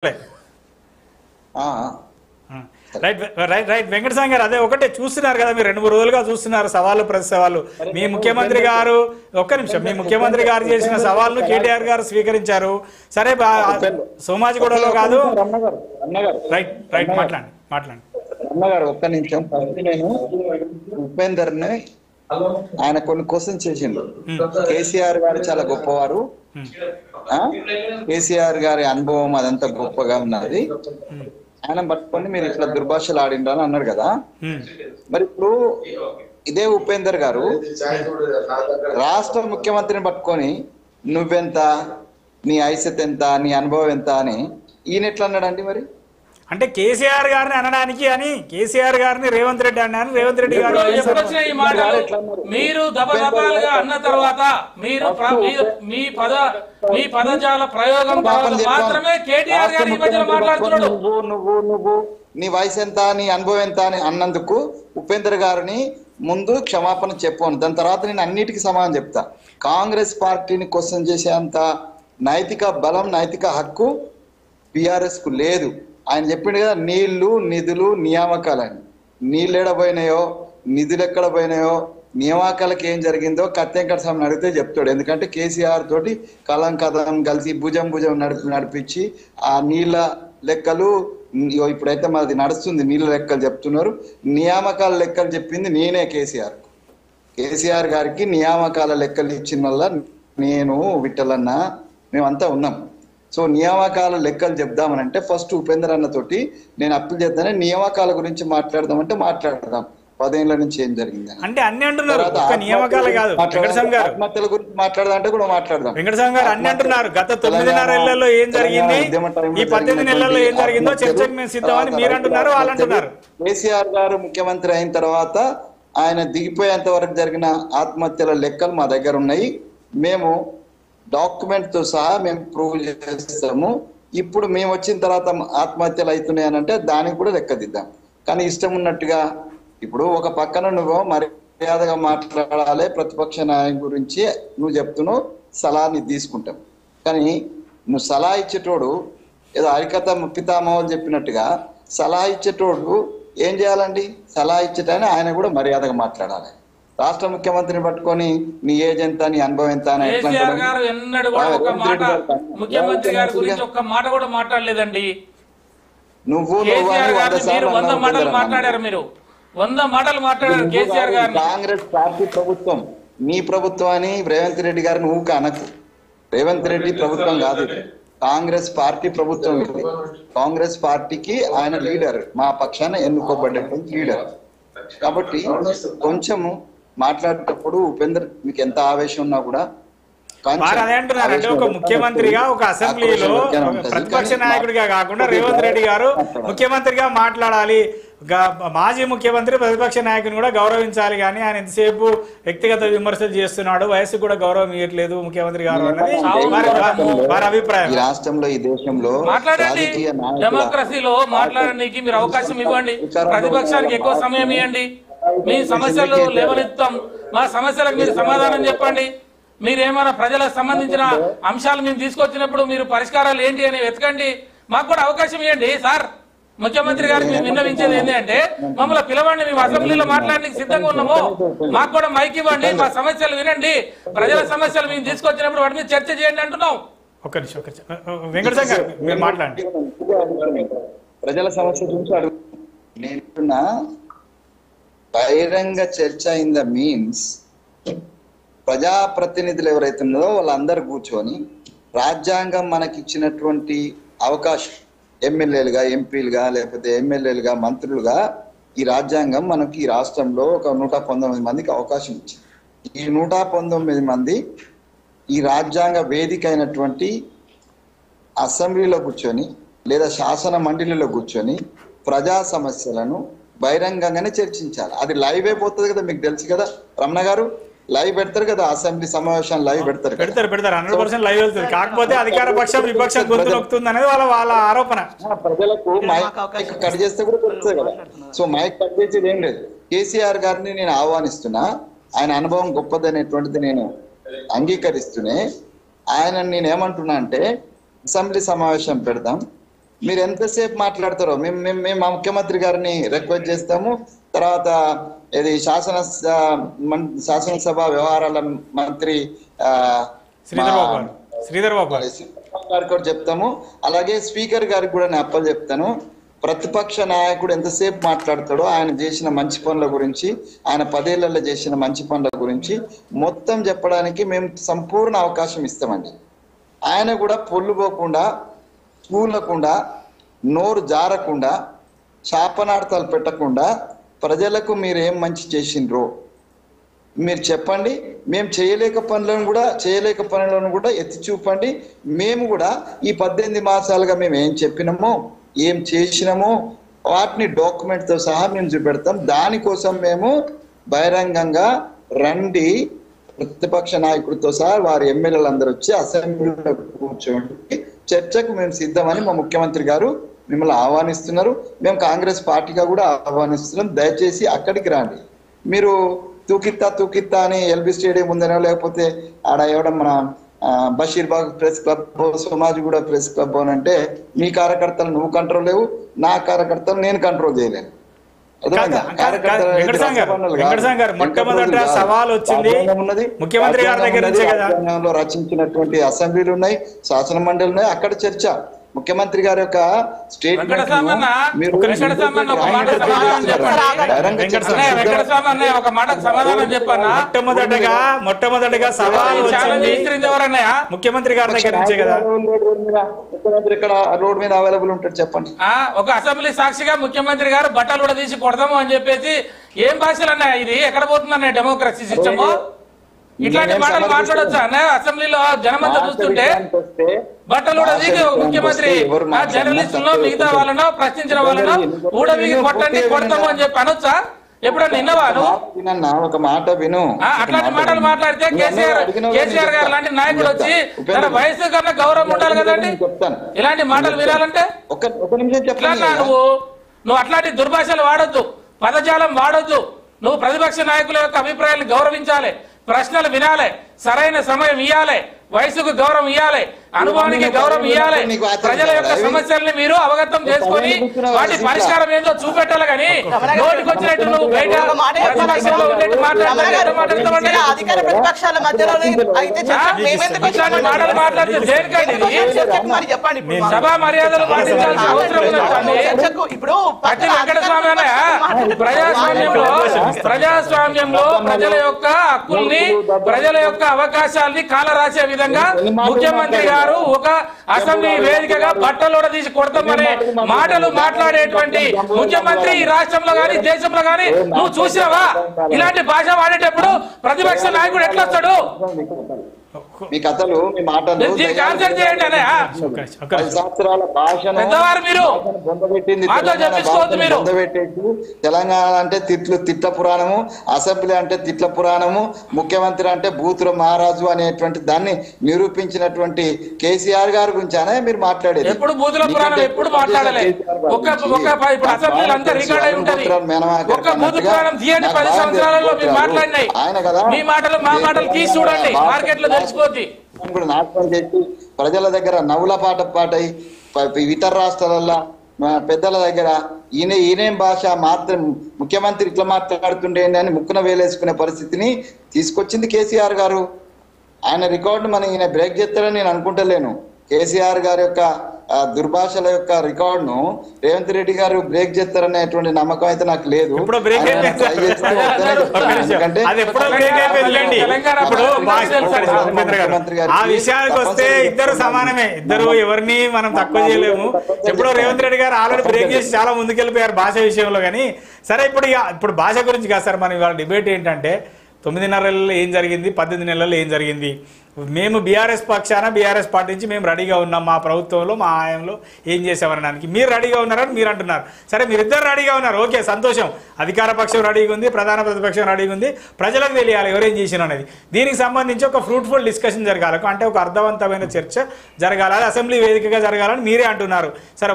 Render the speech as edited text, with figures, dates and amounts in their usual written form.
Right right right Venkataswamy గారు, అదే ఒకటే చూస్తున్నారు కదా మీరు 2-3 రోజులుగా చూస్తున్నారు సవాళ్ళు ప్రతి సవాళ్ళు. మీ ముఖ్యమంత్రి గారు ఒక్క నిమిషం, మీ ముఖ్యమంత్రి గారు చేసిన సవాళ్ళను కేటీఆర్ గారు స్వీకరించారు. సరే సోమాజిగూడలో కాదు. రైట్ రైట్ మాట్లాడండి మాట్లాడండి అన్నగారు ఒక్క నిమిషం. నేను ఉపేందర్ని ఆయన కొన్ని క్వశ్చన్స్ చేసిండు. కేసీఆర్ గారు చాలా గొప్పవారు, కేసీఆర్ గారి అనుభవం అదంతా గొప్పగా ఉన్నది, ఆయన పట్టుకొని మీరు ఇట్లా దుర్భాషలు ఆడిండ్రు అని అన్నారు కదా. మరి ఇప్పుడు ఇదే ఉపేందర్ గారు రాష్ట్ర ముఖ్యమంత్రిని పట్టుకొని నువ్వెంత, నీ ఐసత్ ఎంత, నీ అనుభవం ఎంత అని ఈయన ఎట్లా అన్నాడండి? మరి అంటే కేసీఆర్ గారిని అనడానికి అని కేసీఆర్ గారిని రేవంత్ రెడ్డి అన్నాను. రేవంత్ రెడ్డి గారు మీరు దబదబాలుగా అన్న తర్వాత మీరు మీ పదజాల ప్రయోగం మాత్రమే కేటీఆర్ గారి మధ్యలో మాట్లాడుతున్నాడు. నువ్వు నీ వయసు ఎంత, నీ అనుభవం ఎంత అని అన్నందుకు ఉపేందర్ గారిని ముందు క్షమాపణ చెప్పాను. దాని తర్వాత నేను అన్నిటికీ సమాధానం చెప్తా. కాంగ్రెస్ పార్టీని క్వశ్చన్ చేసేంత నైతిక బలం, నైతిక హక్కు బీఆర్ఎస్ కు లేదు. ఆయన చెప్పిండు కదా, నీళ్లు నిధులు నియామకాలని. నీళ్ళు ఎడబోయినాయో, నిధులు ఎక్కడ పోయినాయో, నియామకాలకు ఏం జరిగిందో కత్తెంకట స్వామిని అడిగితే చెప్తాడు. ఎందుకంటే కేసీఆర్ తోటి కలం కథం కలిసి భుజం నడిపించి ఆ నీళ్ళ లెక్కలు ఇప్పుడైతే మాది నడుస్తుంది, నీళ్ళ లెక్కలు చెప్తున్నారు. నియామకాల లెక్కలు చెప్పింది నేనే కేసీఆర్ గారికి నియామకాల లెక్కలు ఇచ్చిన వల్ల నేను విఠలన్న మేమంతా ఉన్నాం. సో నియామకాల లెక్కలు చెప్దామనంటే ఫస్ట్ ఉపేందర్ అన్న తోటి నేను అప్పీల్ చేద్దానే నియామకాల గురించి మాట్లాడదామంటే మాట్లాడదాం. 10 ఏళ్ల నుంచి ఏం జరిగింది అంటే అన్ని అంటున్నారు, నియామకాలు కాదు. ఆత్మహత్యల గురించి మాట్లాడదామంటే కూడా మాట్లాడదాం. వెంకటస్వామి గారు అన్ని అంటున్నారు, గత 9.5 నెలల్లో ఏం జరిగింది, ఈ 18 నెలల్లో ఏం జరిగిందో చర్చకు మేము సిద్ధమని మీరు అంటున్నారు, వాళ్ళు అంటున్నారు. కేసీఆర్ గారు ముఖ్యమంత్రి అయిన తర్వాత ఆయన దిగిపోయేంత వరకు జరిగిన ఆత్మహత్యల లెక్కలు మా దగ్గర ఉన్నాయి. మేము డాక్యుమెంట్ తో సహా మేము ప్రూవ్ చేస్తాము. ఇప్పుడు మేము వచ్చిన తర్వాత ఆత్మహత్యలు అవుతున్నాయని అంటే దానికి కూడా లెక్కదిద్దాం. కానీ ఇష్టం ఉన్నట్టుగా ఇప్పుడు ఒక పక్కన నువ్వు మర్యాదగా మాట్లాడాలి, ప్రతిపక్ష నాయకుడి గురించి నువ్వు చెప్తున్నావు, సలహాని తీసుకుంటాం. కానీ నువ్వు సలహా ఇచ్చేటోడు ఏదో హరికథ పితామహులు చెప్పినట్టుగా సలహా ఇచ్చేటోడు ఏం చేయాలండి? సలహా ఇచ్చేటని ఆయన కూడా మర్యాదగా మాట్లాడాలి. రాష్ట్ర ముఖ్యమంత్రిని పట్టుకొని నీ ఏజ్ ఎంత, నీ అనుభవం ఎంత అని ముఖ్యమంత్రి గారి గురించి ఒక్క మాట కూడా మాట్లాడలేదండి. నువ్వు 100 మాటలు మాట్లాడారు, మీరు 100 మాటలు మాట్లాడారు కేసీఆర్ గారు. కాంగ్రెస్ పార్టీ ప్రభుత్వం, నీ ప్రభుత్వం అని రేవంత్ రెడ్డి గారిని ఊక అనకు. రేవంత్ రెడ్డి ప్రభుత్వం కాదు, కాంగ్రెస్ పార్టీ ప్రభుత్వం. ఇది కాంగ్రెస్ పార్టీకి ఆయన లీడర్, మా పక్షాన ఎన్నుకోబడ్డటువంటి లీడర్. కాబట్టి కొంచెము మాట్లాడేటప్పుడు ఉపేందర్ మీకు ఎంత ఆవేశం ఉన్నా కూడా అదే అంటున్నారు. అంటే ఒక ముఖ్యమంత్రిగా, ఒక అసెంబ్లీలో ప్రతిపక్ష నాయకుడిగా కాకుండా రేవంత్ రెడ్డి గారు ముఖ్యమంత్రిగా మాట్లాడాలి. మాజీ ముఖ్యమంత్రి ప్రతిపక్ష నాయకుని కూడా గౌరవించాలి. కానీ ఆయన ఎంతసేపు వ్యక్తిగత విమర్శలు చేస్తున్నాడు, వయసు కూడా గౌరవం ఇవ్వట్లేదు ముఖ్యమంత్రి గారు అన్నది వారి అభిప్రాయం. ఈ రాష్ట్రంలో, ఈ దేశంలో మాట్లాడండి, డెమోక్రసీలో మాట్లాడడానికి మీరు అవకాశం ఇవ్వండి, ప్రతిపక్షానికి ఎక్కువ సమయం ఇవ్వండి, మీ సమస్యలు లేవనెత్తాం, మా సమస్యలకు మీరు సమాధానం చెప్పండి. మీరేమైనా ప్రజలకు సంబంధించిన అంశాలు మేము తీసుకొచ్చినప్పుడు మీరు పరిష్కారాలు ఏంటి అని వెతకండి, మాకు కూడా అవకాశం ఇవ్వండి. సార్, ముఖ్యమంత్రి గారికి మేము విన్నవించేది ఏంటి అంటే మమ్మల్ని పిలవండి, మేము అసెంబ్లీలో మాట్లాడడానికి సిద్ధంగా ఉన్నాము, మాకు కూడా మైక్ ఇవ్వండి, మా సమస్యలు వినండి, ప్రజల సమస్యలు మేము తీసుకొచ్చినప్పుడు వాటి మీద చర్చ చేయండి అంటున్నాం. మాట్లాడండి. ప్రజల సమస్య గురించి అడుగు. నేను బహిరంగ చర్చ ఇన్ ద మీన్స్ ప్రజాప్రతినిధులు ఎవరైతే ఉన్నారో వాళ్ళందరూ కూర్చొని రాజ్యాంగం మనకి ఇచ్చినటువంటి అవకాశం, ఎమ్మెల్యేలుగా, ఎంపీలుగా, లేకపోతే ఎమ్మెల్యేలుగా, మంత్రులుగా ఈ రాజ్యాంగం మనకి ఈ రాష్ట్రంలో ఒక 119 మందికి అవకాశం ఇచ్చింది. ఈ 119 మంది ఈ రాజ్యాంగ వేదిక అయినటువంటి అసెంబ్లీలో కూర్చొని లేదా శాసన మండలిలో కూర్చొని ప్రజా సమస్యలను బహిరంగంగానే చర్చించాలి. అది లైవ్ అయిపోతుంది కదా, మీకు తెలుసు కదా రమణ గారు, లైవ్ పెడతారు కదా, అసెంబ్లీ సమావేశాలు లైవ్ పెడతారు 100% లైవ్ వెళ్తుంది. కాకపోతే అధికార పక్షం విపక్షం గొంతు నొక్కుతుంది అనేది వాళ్ళ ఆరోపణ. ప్రజలకు మైక్ కట్ చేస్తే కూడా తెలుస్తుంది కదా. సో మైక్ కట్ చేసేది ఏం లేదు. కేసీఆర్ గారిని నేను ఆహ్వానిస్తున్నా, ఆయన అనుభవం గొప్పదనేటువంటిది నేను అంగీకరిస్తూనే ఆయన నేను ఏమంటున్నా అంటే అసెంబ్లీ సమావేశం పెడదాం, మీరు ఎంతసేపు మాట్లాడతారో మేము మా ముఖ్యమంత్రి గారిని రిక్వెస్ట్ చేస్తాము. తర్వాత ఇది శాసనసభ వ్యవహారాల మంత్రి శ్రీధర్ బాబు గారికి కూడా చెప్తాము. అలాగే స్పీకర్ గారికి కూడా నేను అప్పలు చెప్తాను. ప్రతిపక్ష నాయకుడు ఎంతసేపు మాట్లాడతాడో ఆయన చేసిన మంచి పనుల గురించి, ఆయన 10 ఏళ్లలో చేసిన మంచి పనుల గురించి మొత్తం చెప్పడానికి మేము సంపూర్ణ అవకాశం ఇస్తామండి. ఆయన కూడా పొల్లు పోకుండా, కూలకుండా, నోరు జారకుండా, శాపనార్థాలు పెట్టకుండా ప్రజలకు మీరు ఏం మంచి చేసిండ్రో మీరు చెప్పండి. మేము చేయలేక పనులను కూడా ఎత్తి చూపండి. మేము కూడా ఈ 18 మాసాలుగా మేము ఏం చెప్పినామో, ఏం చేసినామో వాటిని డాక్యుమెంట్తో సహా మేము చూపెడతాం. దానికోసం మేము బహిరంగంగా రండి, ప్రతిపక్ష నాయకుడితో సహా వారి ఎమ్మెల్యేలు అందరూ వచ్చి అసెంబ్లీలో కూర్చోండి, చర్చకు మేము సిద్ధమని మా ముఖ్యమంత్రి గారు మిమ్మల్ని ఆహ్వానిస్తున్నారు. మేము కాంగ్రెస్ పార్టీగా కూడా ఆహ్వానిస్తున్నాం. దయచేసి అక్కడికి రండి. మీరు తూకిత్తా అని ఎల్బీ స్టేడియం ఉందనో, లేకపోతే ఆడ ఎవడం మన Basheerbagh press club, Somajiguda press club అని అంటే మీ కార్యకర్తలు నువ్వు కంట్రోల్ లేవు, నా కార్యకర్తలు నేను కంట్రోల్ చేయలేను. మొట్టమొదట సవాల్ వచ్చింది ముఖ్యమంత్రి గారి దగ్గర నుంచే కదా. రచించినటువంటి అసెంబ్లీలు ఉన్నాయి, శాసన మండలి ఉన్నాయి. అక్కడ చర్చ ముఖ్యమంత్రి గారి యొక్క స్టేట్మెంట్ మొట్టమొదటిగా సవాల్ ముఖ్యమంత్రి గారి దగ్గర నుంచే కదా. ముఖ్యమంత్రి ఇక్కడ రోడ్ మీద అవైలబుల్ ఉంటాడు చెప్పండి. ఒక అసెంబ్లీ సాక్షిగా ముఖ్యమంత్రి గారు బట్టలు కూడా తీసి కొడదాము అని చెప్పేసి ఏం భాషలు అన్నాయి? ఇది ఎక్కడ పోతుందన్న డెమోక్రసీ సిస్టమ్? ఇట్లాంటి మాటలు మాట్లాడొచ్చా అన్న? అసెంబ్లీలో జనమంతా చూస్తుంటే బట్టలు కూడా దిగి ముఖ్యమంత్రి జర్నలిస్టులను, మిగతా వాళ్ళను, ప్రశ్నించిన వాళ్ళను ఊడవిగి కొట్టండి, కొడతాము అని చెప్పి అనొచ్చా? ఎప్పుడన్నా విన్నావా నువ్వు? ఒక మాట విను. అట్లాంటి మాటలు మాట్లాడితే కేసీఆర్ గారు లాంటి నాయకుడు వచ్చి తన వయసు కన్నా గౌరవం ఉండాలి కదండి. ఇలాంటి మాటలు వినాలంటే నువ్వు అట్లాంటి దుర్భాషలు వాడొద్దు, పదజాలం వాడొద్దు. నువ్వు ప్రతిపక్ష నాయకుల యొక్క అభిప్రాయాలను గౌరవించాలి, ప్రశ్నలు వినాలి, సరైన సమయం ఇవ్వాలి, వయసుకు గౌరవం ఇవ్వాలి, అనుభవానికి గౌరవం ఇవ్వాలి. ప్రజల యొక్క సమస్యల్ని మీరు అవగతం చేసుకొని వాటి పరిష్కారం ఏందో చూపెట్టాలి. కానీ నోటికి వచ్చినట్టు నువ్వు బయట మాటలు మాట్లాడితే దేనికండి? సభా మర్యాదలు పాటించాల్సిన అవసరం ఉందండి. పట్టి వెంకటస్వామి అన్నయ్య ప్రజాస్వామ్యంలో ప్రజల యొక్క హక్కుల్ని, ప్రజల యొక్క అవకాశాలని కాలరాసే విధంగా ముఖ్యమంత్రి గారు ఒక అసెంబ్లీ వేదికగా బట్టలు తీసి కొడతామనే మాటలు మాట్లాడేటువంటి ముఖ్యమంత్రి ఈ రాష్ట్రంలో గాని దేశంలో గాని నువ్వు చూసావా? ఇలాంటి భాష వాడేటప్పుడు ప్రతిపక్ష నాయకుడు ఎట్లా వస్తాడు? మీ కథలు, మీ మాటలు తెలంగాణ అంటే తిట్ల పురాణము, అసెంబ్లీ అంటే తిట్ల పురాణము, ముఖ్యమంత్రి అంటే బూతుల మహారాజు అనేటువంటి దాన్ని నిరూపించినటువంటి కేసీఆర్ గారి గురించానే మీరు మాట్లాడేది. ఎప్పుడు బూతుల పురాణం ఎప్పుడు మాట్లాడలే. ఆయన కదా మీ మాటలు మా మాటలు తీసి చూడండి, మార్కెట్ లో తెలిసిపోద్ది. నాశనం చేసి ప్రజల దగ్గర నవ్వుల పాటై ఇతర రాష్ట్రాలలో పెద్దల దగ్గర ఈయనేం భాష మాత్రం ముఖ్యమంత్రి ఇట్లా మాట్లాడుతుండే అని ముక్కున వేలేసుకునే పరిస్థితిని తీసుకొచ్చింది కేసీఆర్ గారు. ఆయన రికార్డు మనం ఈయన బ్రేక్ చేస్తాడని నేను అనుకుంటలేను. కేసీఆర్ గారి యొక్క దుర్భాషల యొక్క రికార్డును రేవంత్ రెడ్డి గారు బ్రేక్ చేస్తారనేటువంటి నమ్మకం అయితే నాకు లేదు. ఆ విషయానికి వస్తే ఇద్దరు సమానమే, ఇద్దరు ఎవరిని మనం తక్కువ చేయలేము. ఎప్పుడో రేవంత్ రెడ్డి గారు ఆల్రెడీ బ్రేక్ చేసి చాలా ముందుకెళ్ళిపోయారు భాష విషయంలో. కానీ సరే, ఇప్పుడు భాష గురించి కాదు సార్ మనం ఇవాళ డిబేట్ ఏంటంటే 9.5 నెలల్లో ఏం జరిగింది, 18 నెలల్లో ఏం జరిగింది. మేము బీఆర్ఎస్ పక్షాన, బీఆర్ఎస్ పార్టీ నుంచి మేము రెడీగా ఉన్నాం. మా ప్రభుత్వంలో, మా ఆయంలో ఏం చేసామనడానికి మీరు రెడీగా ఉన్నారని మీరు అంటున్నారు. సరే, మీరిద్దరు రెడీగా ఉన్నారు, ఓకే, సంతోషం. అధికార పక్షం రెడీగా ఉంది, ప్రధాన ప్రతిపక్షం రెడీగా ఉంది. ప్రజలకు తెలియాలి ఎవరేం చేసినా అనేది. దీనికి సంబంధించి ఒక ఫ్రూట్ఫుల్ డిస్కషన్ జరగాలి, అంటే ఒక అర్థవంతమైన చర్చ జరగాలి, అసెంబ్లీ వేదికగా జరగాలని మీరే అంటున్నారు. సరే,